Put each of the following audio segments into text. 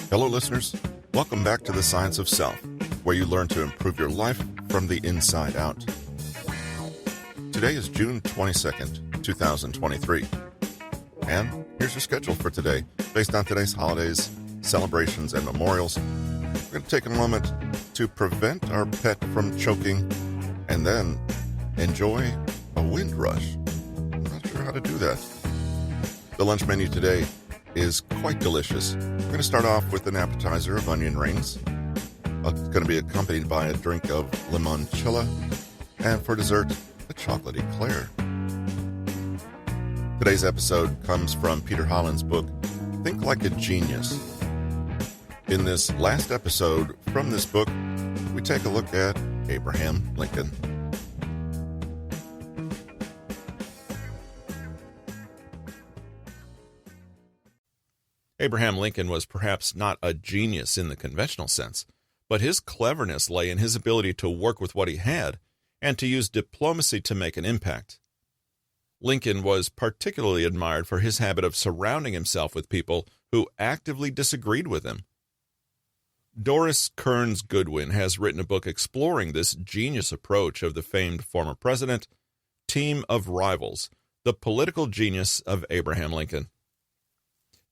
Hello, listeners. Welcome back to The Science of Self, where you learn to improve your life from the inside out. Today is June 22nd, 2023. And here's your schedule for today. Based on today's holidays, celebrations, and memorials, we're going to take a moment to prevent our pet from choking and then enjoy a wind rush. I'm not sure how to do that. The lunch menu today is quite delicious. We're going to start off with an appetizer of onion rings. It's going to be accompanied by a drink of limoncello, and for dessert, a chocolate eclair. Today's episode comes from Peter Holland's book, Think Like a Genius. In this last episode from this book, we take a look at Abraham Lincoln. Abraham Lincoln was perhaps not a genius in the conventional sense, but his cleverness lay in his ability to work with what he had and to use diplomacy to make an impact. Lincoln was particularly admired for his habit of surrounding himself with people who actively disagreed with him. Doris Kearns Goodwin has written a book exploring this genius approach of the famed former president, Team of Rivals, the political genius of Abraham Lincoln.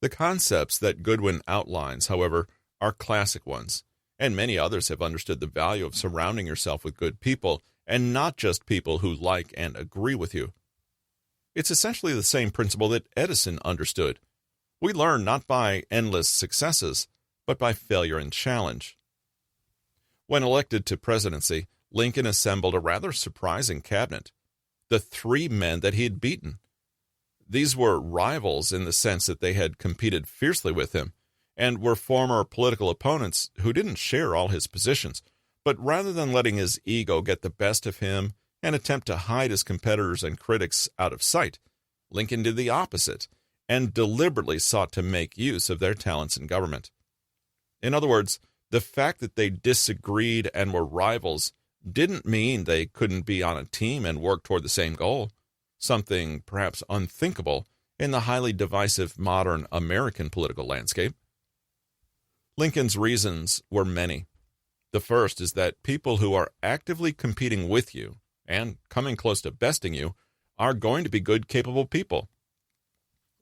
The concepts that Goodwin outlines, however, are classic ones, and many others have understood the value of surrounding yourself with good people, and not just people who like and agree with you. It's essentially the same principle that Edison understood. We learn not by endless successes, but by failure and challenge. When elected to presidency, Lincoln assembled a rather surprising cabinet, the three men that he had beaten. These were rivals in the sense that they had competed fiercely with him, and were former political opponents who didn't share all his positions, but rather than letting his ego get the best of him and attempt to hide his competitors and critics out of sight, Lincoln did the opposite, and deliberately sought to make use of their talents in government. In other words, the fact that they disagreed and were rivals didn't mean they couldn't be on a team and work toward the same goal, something perhaps unthinkable in the highly divisive modern American political landscape. Lincoln's reasons were many. The first is that people who are actively competing with you and coming close to besting you are going to be good, capable people.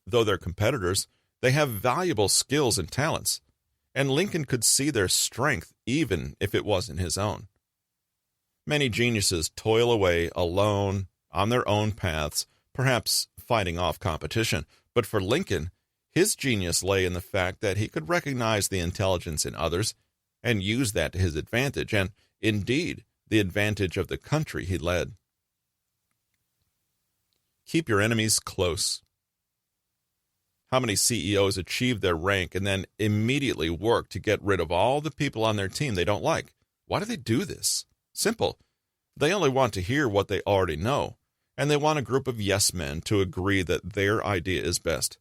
Though they're competitors, they have valuable skills and talents, and Lincoln could see their strength even if it wasn't his own. Many geniuses toil away alone, on their own paths, perhaps fighting off competition. But for Lincoln, his genius lay in the fact that he could recognize the intelligence in others and use that to his advantage, and indeed, the advantage of the country he led. Keep your enemies close. How many CEOs achieve their rank and then immediately work to get rid of all the people on their team they don't like? Why do they do this? Simple. They only want to hear what they already know, and they want a group of yes men to agree that their idea is best.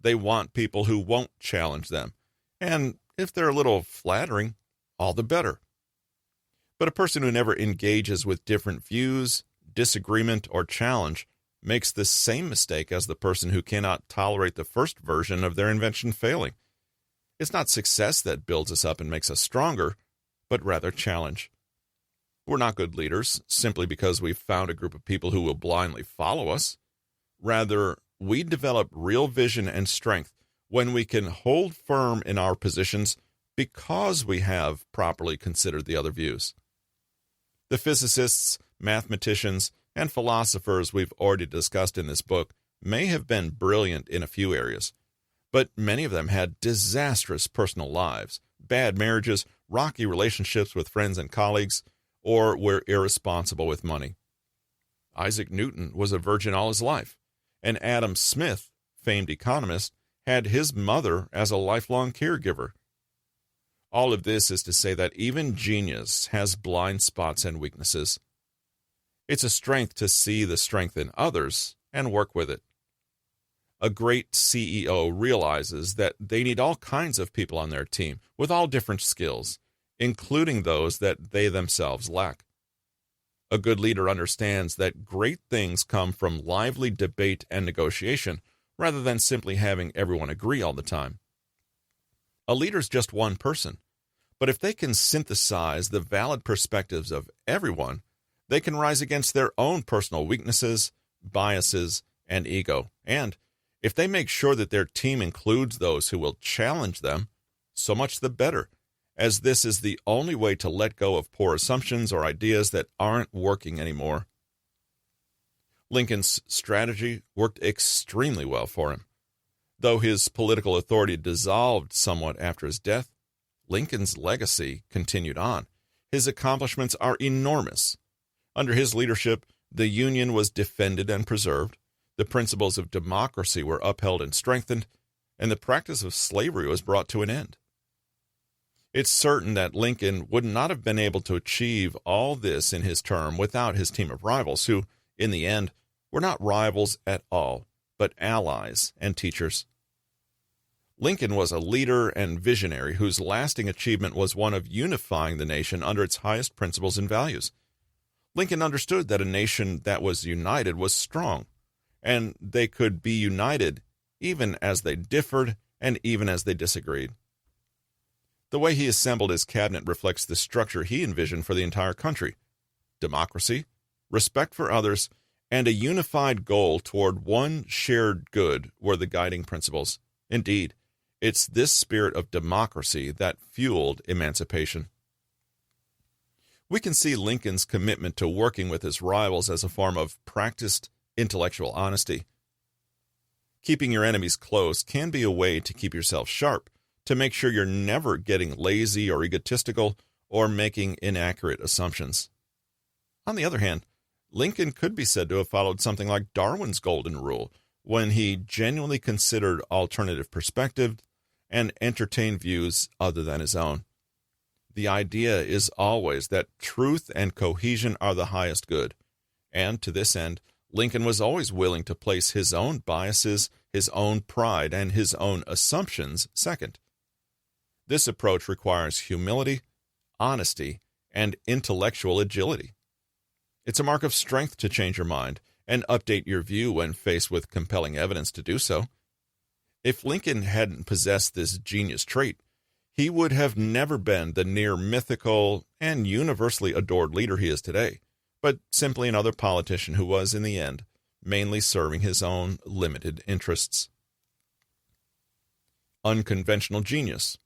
They want people who won't challenge them, and if they're a little flattering, all the better. But a person who never engages with different views, disagreement, or challenge makes the same mistake as the person who cannot tolerate the first version of their invention failing. It's not success that builds us up and makes us stronger, but rather challenge. We're not good leaders simply because we've found a group of people who will blindly follow us. Rather, we develop real vision and strength when we can hold firm in our positions because we have properly considered the other views. The physicists, mathematicians, and philosophers we've already discussed in this book may have been brilliant in a few areas, but many of them had disastrous personal lives, bad marriages, rocky relationships with friends and colleagues, or were irresponsible with money. Isaac Newton was a virgin all his life, and Adam Smith, famed economist, had his mother as a lifelong caregiver. All of this is to say that even genius has blind spots and weaknesses. It's a strength to see the strength in others and work with it. A great CEO realizes that they need all kinds of people on their team with all different skills, including those that they themselves lack. A good leader understands that great things come from lively debate and negotiation rather than simply having everyone agree all the time. A leader's just one person, but if they can synthesize the valid perspectives of everyone, they can rise against their own personal weaknesses, biases, and ego. And if they make sure that their team includes those who will challenge them, so much the better, as this is the only way to let go of poor assumptions or ideas that aren't working anymore. Lincoln's strategy worked extremely well for him. Though his political authority dissolved somewhat after his death, Lincoln's legacy continued on. His accomplishments are enormous. Under his leadership, the Union was defended and preserved, the principles of democracy were upheld and strengthened, and the practice of slavery was brought to an end. It's certain that Lincoln would not have been able to achieve all this in his term without his team of rivals, who, in the end, were not rivals at all, but allies and teachers. Lincoln was a leader and visionary whose lasting achievement was one of unifying the nation under its highest principles and values. Lincoln understood that a nation that was united was strong, and they could be united even as they differed and even as they disagreed. The way he assembled his cabinet reflects the structure he envisioned for the entire country: democracy, respect for others, and a unified goal toward one shared good were the guiding principles. Indeed, it's this spirit of democracy that fueled emancipation. We can see Lincoln's commitment to working with his rivals as a form of practiced intellectual honesty. Keeping your enemies close can be a way to keep yourself sharp, to make sure you're never getting lazy or egotistical or making inaccurate assumptions. On the other hand, Lincoln could be said to have followed something like Darwin's golden rule when he genuinely considered alternative perspectives and entertained views other than his own. The idea is always that truth and cohesion are the highest good, and to this end, Lincoln was always willing to place his own biases, his own pride, and his own assumptions second. This approach requires humility, honesty, and intellectual agility. It's a mark of strength to change your mind and update your view when faced with compelling evidence to do so. If Lincoln hadn't possessed this genius trait, he would have never been the near mythical and universally adored leader he is today, but simply another politician who was, in the end, mainly serving his own limited interests. Unconventional genius.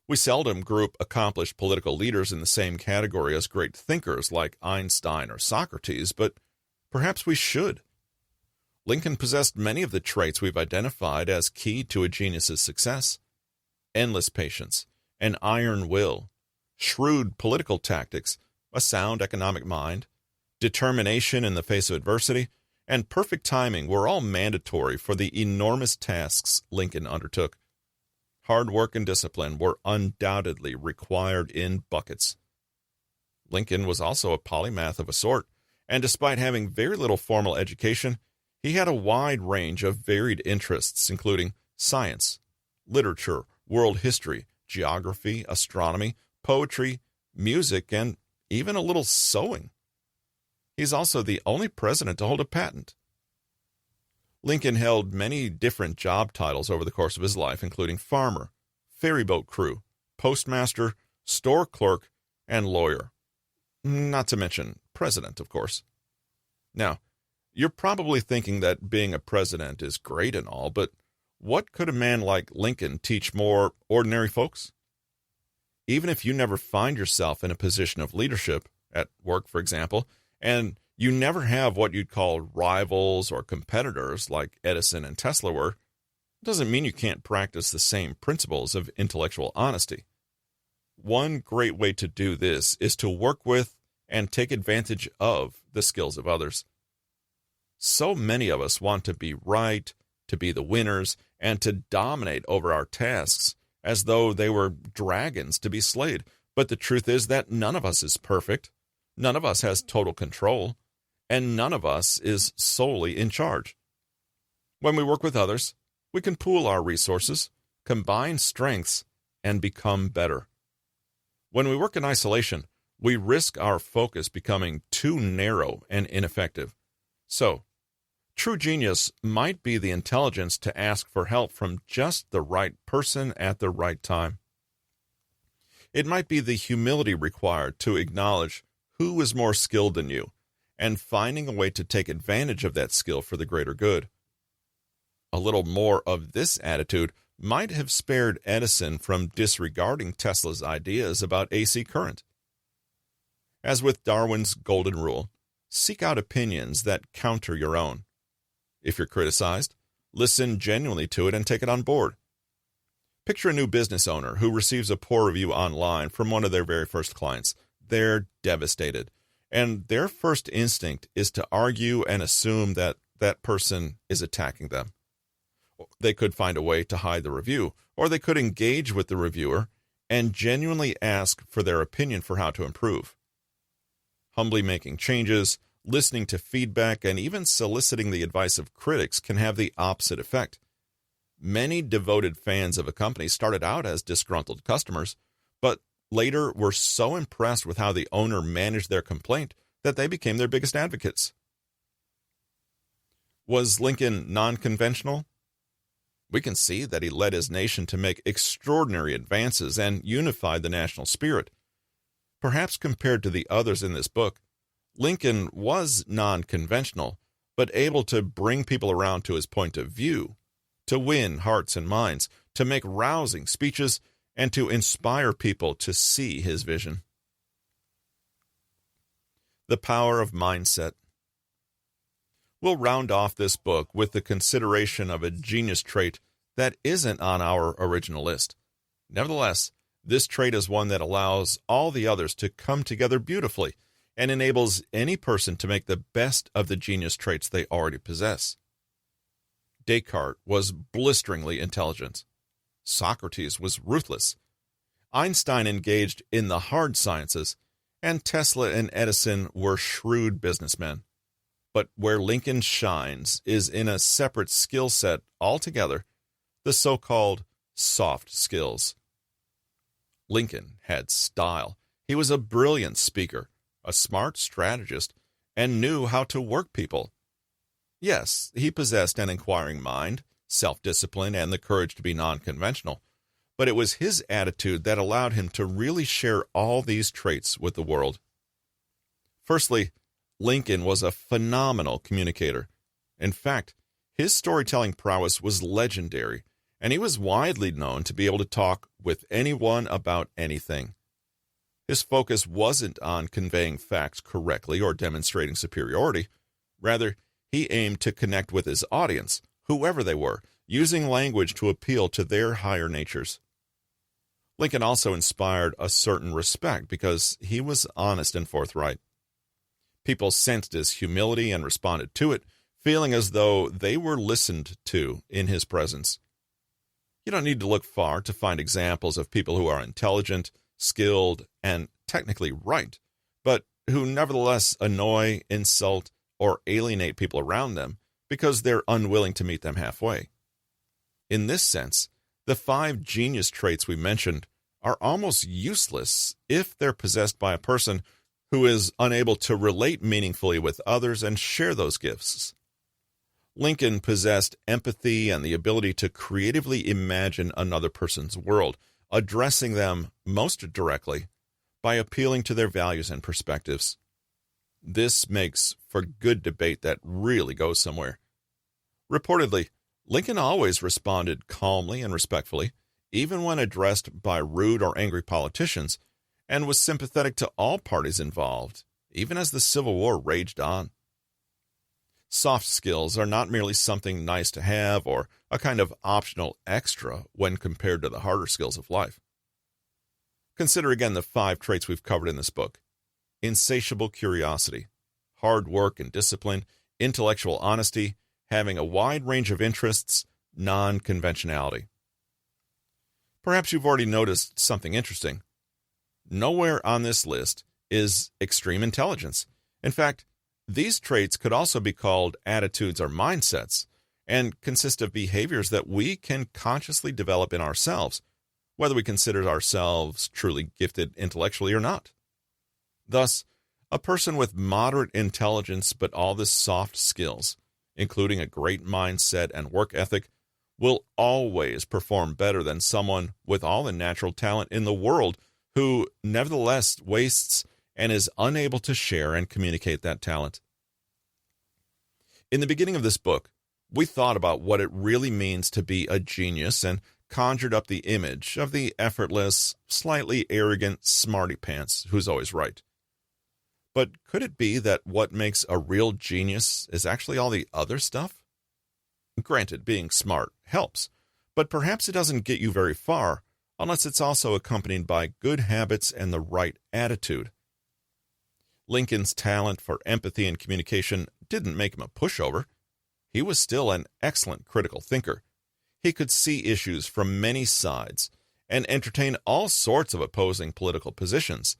We seldom group accomplished political leaders in the same category as great thinkers like Einstein or Socrates, but perhaps we should. Lincoln possessed many of the traits we've identified as key to a genius's success: endless patience, an iron will, shrewd political tactics, a sound economic mind, determination in the face of adversity, and perfect timing were all mandatory for the enormous tasks Lincoln undertook. Hard work and discipline were undoubtedly required in buckets. Lincoln was also a polymath of a sort, and despite having very little formal education, he had a wide range of varied interests, including science, literature, world history, geography, astronomy, poetry, music, and even a little sewing. He's also the only president to hold a patent. Lincoln held many different job titles over the course of his life, including farmer, ferryboat crew, postmaster, store clerk, and lawyer. Not to mention president, of course. Now, you're probably thinking that being a president is great and all, but what could a man like Lincoln teach more ordinary folks? Even if you never find yourself in a position of leadership, at work, for example, and you never have what you'd call rivals or competitors like Edison and Tesla were, it doesn't mean you can't practice the same principles of intellectual honesty. One great way to do this is to work with and take advantage of the skills of others. So many of us want to be right, to be the winners, and to dominate over our tasks as though they were dragons to be slayed. But the truth is that none of us is perfect, none of us has total control, and none of us is solely in charge. When we work with others, we can pool our resources, combine strengths, and become better. When we work in isolation, we risk our focus becoming too narrow and ineffective. So, True genius might be the intelligence to ask for help from just the right person at the right time. It might be the humility required to acknowledge who is more skilled than you and finding a way to take advantage of that skill for the greater good. A little more of this attitude might have spared Edison from disregarding Tesla's ideas about AC current. As with Darwin's golden rule, seek out opinions that counter your own. If you're criticized, listen genuinely to it and take it on board. Picture a new business owner who receives a poor review online from one of their very first clients. They're devastated, and their first instinct is to argue and assume that that person is attacking them. They could find a way to hide the review, or they could engage with the reviewer and genuinely ask for their opinion for how to improve. Humbly making changes, listening to feedback, and even soliciting the advice of critics can have the opposite effect. Many devoted fans of a company started out as disgruntled customers, but later were so impressed with how the owner managed their complaint that they became their biggest advocates. Was Lincoln non-conventional? We can see that he led his nation to make extraordinary advances and unified the national spirit. Perhaps compared to the others in this book, Lincoln was non-conventional, but able to bring people around to his point of view, to win hearts and minds, to make rousing speeches, and to inspire people to see his vision. The power of mindset. We'll round off this book with the consideration of a genius trait that isn't on our original list. Nevertheless, this trait is one that allows all the others to come together beautifully and enables any person to make the best of the genius traits they already possess. Descartes was blisteringly intelligent. Socrates was ruthless. Einstein engaged in the hard sciences, and Tesla and Edison were shrewd businessmen. But where Lincoln shines is in a separate skill set altogether, the so-called soft skills. Lincoln had style. He was a brilliant speaker, a smart strategist, and knew how to work people. Yes, he possessed an inquiring mind, self-discipline, and the courage to be non-conventional, but it was his attitude that allowed him to really share all these traits with the world. Firstly, Lincoln was a phenomenal communicator. In fact, his storytelling prowess was legendary, and he was widely known to be able to talk with anyone about anything. His focus wasn't on conveying facts correctly or demonstrating superiority. Rather, he aimed to connect with his audience, whoever they were, using language to appeal to their higher natures. Lincoln also inspired a certain respect because he was honest and forthright. People sensed his humility and responded to it, feeling as though they were listened to in his presence. You don't need to look far to find examples of people who are intelligent, skilled, and technically right, but who nevertheless annoy, insult, or alienate people around them because they're unwilling to meet them halfway. In this sense, the 5 genius traits we mentioned are almost useless if they're possessed by a person who is unable to relate meaningfully with others and share those gifts. Lincoln possessed empathy and the ability to creatively imagine another person's world, addressing them most directly by appealing to their values and perspectives. This makes for good debate that really goes somewhere. Reportedly, Lincoln always responded calmly and respectfully, even when addressed by rude or angry politicians, and was sympathetic to all parties involved, even as the Civil War raged on. Soft skills are not merely something nice to have or a kind of optional extra when compared to the harder skills of life. Consider again the 5 traits we've covered in this book. Insatiable curiosity, hard work and discipline, intellectual honesty, having a wide range of interests, non-conventionality. Perhaps you've already noticed something interesting. Nowhere on this list is extreme intelligence. In fact, these traits could also be called attitudes or mindsets, and consist of behaviors that we can consciously develop in ourselves, whether we consider ourselves truly gifted intellectually or not. Thus, a person with moderate intelligence but all the soft skills including a great mindset and work ethic, will always perform better than someone with all the natural talent in the world who nevertheless wastes and is unable to share and communicate that talent. In the beginning of this book, we thought about what it really means to be a genius and conjured up the image of the effortless, slightly arrogant smarty pants who's always right. But could it be that what makes a real genius is actually all the other stuff? Granted, being smart helps, but perhaps it doesn't get you very far unless it's also accompanied by good habits and the right attitude. Lincoln's talent for empathy and communication didn't make him a pushover. He was still an excellent critical thinker. He could see issues from many sides and entertain all sorts of opposing political positions,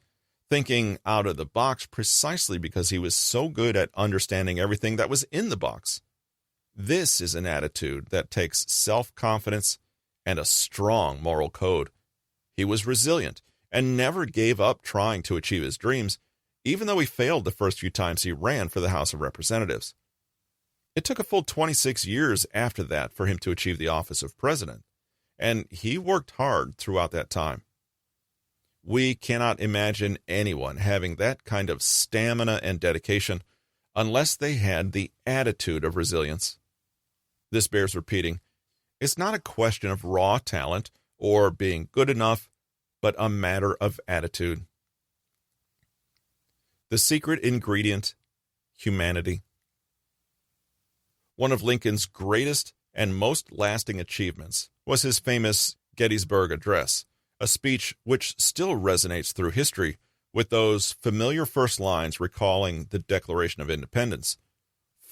thinking out of the box precisely because he was so good at understanding everything that was in the box. This is an attitude that takes self-confidence and a strong moral code. He was resilient and never gave up trying to achieve his dreams, even though he failed the first few times he ran for the House of Representatives. It took a full 26 years after that for him to achieve the office of president, and he worked hard throughout that time. We cannot imagine anyone having that kind of stamina and dedication unless they had the attitude of resilience. This bears repeating. It's not a question of raw talent or being good enough, but a matter of attitude. The secret ingredient, humanity. One of Lincoln's greatest and most lasting achievements was his famous Gettysburg Address, a speech which still resonates through history with those familiar first lines recalling the Declaration of Independence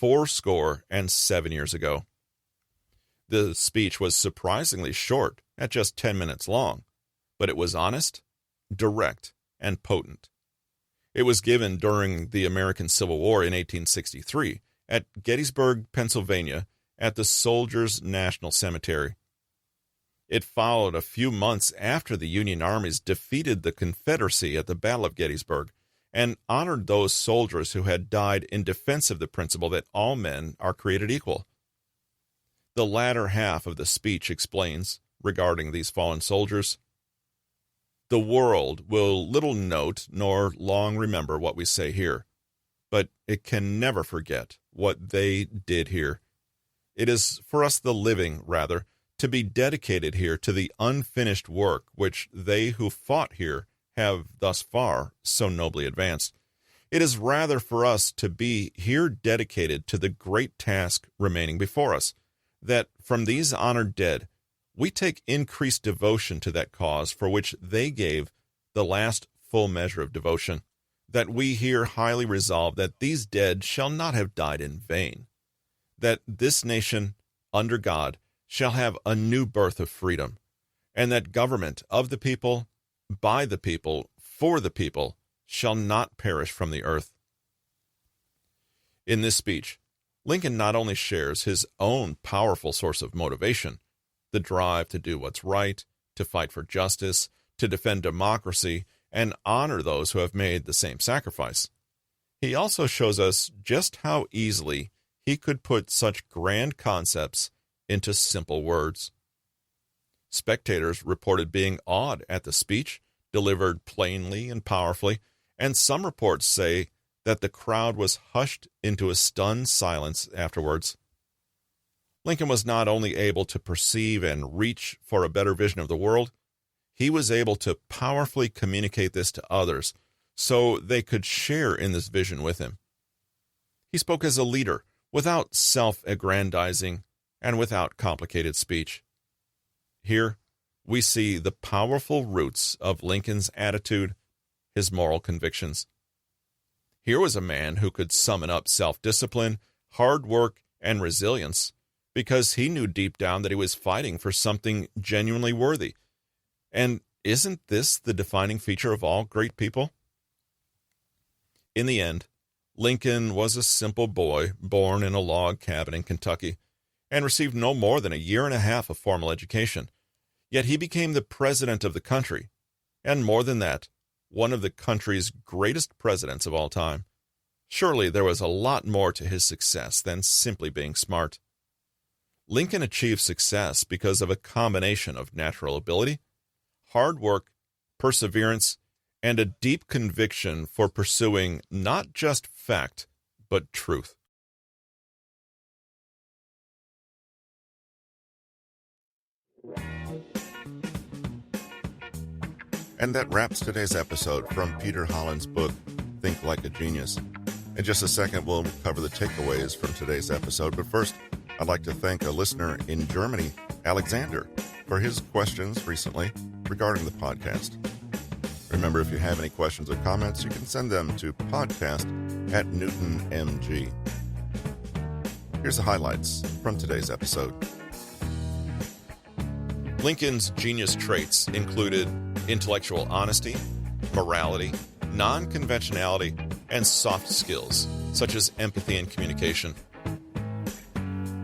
77 years ago. The speech was surprisingly short, at just 10 minutes long, but it was honest, direct, and potent. It was given during the American Civil War in 1863 at Gettysburg, Pennsylvania, at the Soldiers' National Cemetery. It followed a few months after the Union armies defeated the Confederacy at the Battle of Gettysburg and honored those soldiers who had died in defense of the principle that all men are created equal. The latter half of the speech explains, regarding these fallen soldiers, "The world will little note nor long remember what we say here, but it can never forget what they did here. It is for us the living, rather, to be dedicated here to the unfinished work which they who fought here have thus far so nobly advanced. It is rather for us to be here dedicated to the great task remaining before us, that from these honored dead we take increased devotion to that cause for which they gave the last full measure of devotion, that we here highly resolve that these dead shall not have died in vain, that this nation, under God, shall have a new birth of freedom, and that government of the people, by the people, for the people, shall not perish from the earth." In this speech, Lincoln not only shares his own powerful source of motivation, the drive to do what's right, to fight for justice, to defend democracy, and honor those who have made the same sacrifice. He also shows us just how easily he could put such grand concepts into simple words. Spectators reported being awed at the speech, delivered plainly and powerfully, and some reports say that the crowd was hushed into a stunned silence afterwards. Lincoln was not only able to perceive and reach for a better vision of the world, he was able to powerfully communicate this to others so they could share in this vision with him. He spoke as a leader, without self-aggrandizing and without complicated speech. Here, we see the powerful roots of Lincoln's attitude, his moral convictions. Here was a man who could summon up self-discipline, hard work, and resilience because he knew deep down that he was fighting for something genuinely worthy. And isn't this the defining feature of all great people? In the end, Lincoln was a simple boy born in a log cabin in Kentucky and received no more than a year and a half of formal education. Yet he became the president of the country, and more than that, one of the country's greatest presidents of all time, Surely there was a lot more to his success than simply being smart. Lincoln achieved success because of a combination of natural ability, hard work, perseverance, and a deep conviction for pursuing not just fact, but truth. And that wraps today's episode from Peter Holland's book, Think Like a Genius. In just a second, we'll cover the takeaways from today's episode. But first, I'd like to thank a listener in Germany, Alexander, for his questions recently regarding the podcast. Remember, if you have any questions or comments, you can send them to podcast@NewtonMG. Here's the highlights from today's episode. Lincoln's genius traits included intellectual honesty, morality, non-conventionality, and soft skills, such as empathy and communication.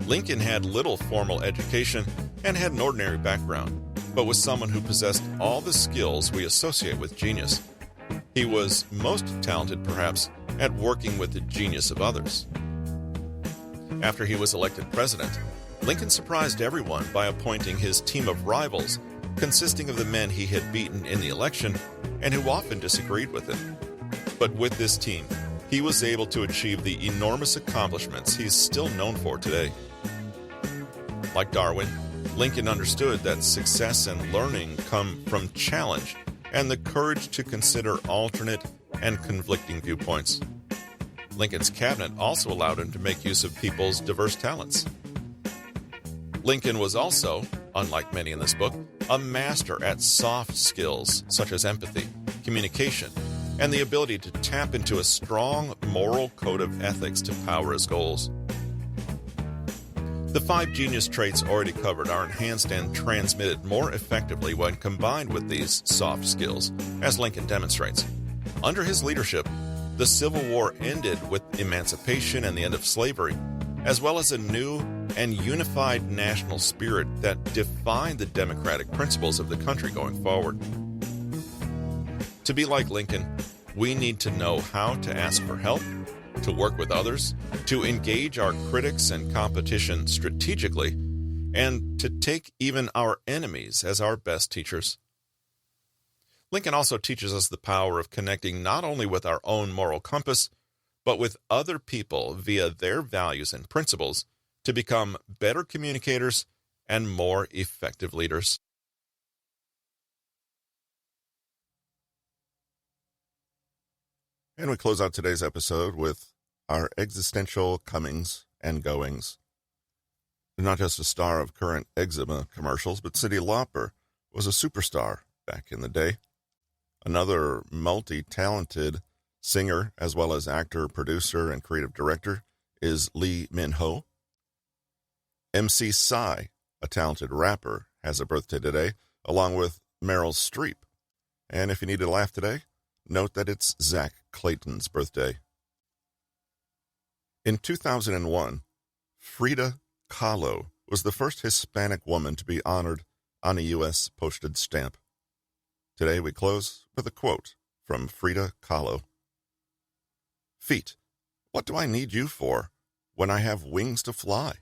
Lincoln had little formal education and had an ordinary background, but was someone who possessed all the skills we associate with genius. He was most talented, perhaps, at working with the genius of others. After he was elected president, Lincoln surprised everyone by appointing his team of rivals, consisting of the men he had beaten in the election and who often disagreed with him. But with this team, he was able to achieve the enormous accomplishments he's still known for today. Like Darwin, Lincoln understood that success and learning come from challenge and the courage to consider alternate and conflicting viewpoints. Lincoln's cabinet also allowed him to make use of people's diverse talents. Lincoln was also, unlike many in this book, a master at soft skills such as empathy, communication, and the ability to tap into a strong moral code of ethics to power his goals. The 5 genius traits already covered are enhanced and transmitted more effectively when combined with these soft skills, as Lincoln demonstrates. Under his leadership, the Civil War ended with emancipation and the end of slavery, as well as a new and unified national spirit that defined the democratic principles of the country going forward. To be like Lincoln, we need to know how to ask for help, to work with others, to engage our critics and competition strategically, and to take even our enemies as our best teachers. Lincoln also teaches us the power of connecting not only with our own moral compass, but with other people via their values and principles to become better communicators and more effective leaders. And we close out today's episode with our existential comings and goings. Not just a star of current eczema commercials, but Cyndi Lauper was a superstar back in the day. Another multi-talented singer, as well as actor, producer, and creative director, is Lee Min-ho. MC Psy, a talented rapper, has a birthday today, along with Meryl Streep. And if you need to laugh today, note that it's Zach Clayton's birthday. In 2001, Frida Kahlo was the first Hispanic woman to be honored on a U.S. postage stamp. Today we close with a quote from Frida Kahlo. "Feet, what do I need you for when I have wings to fly?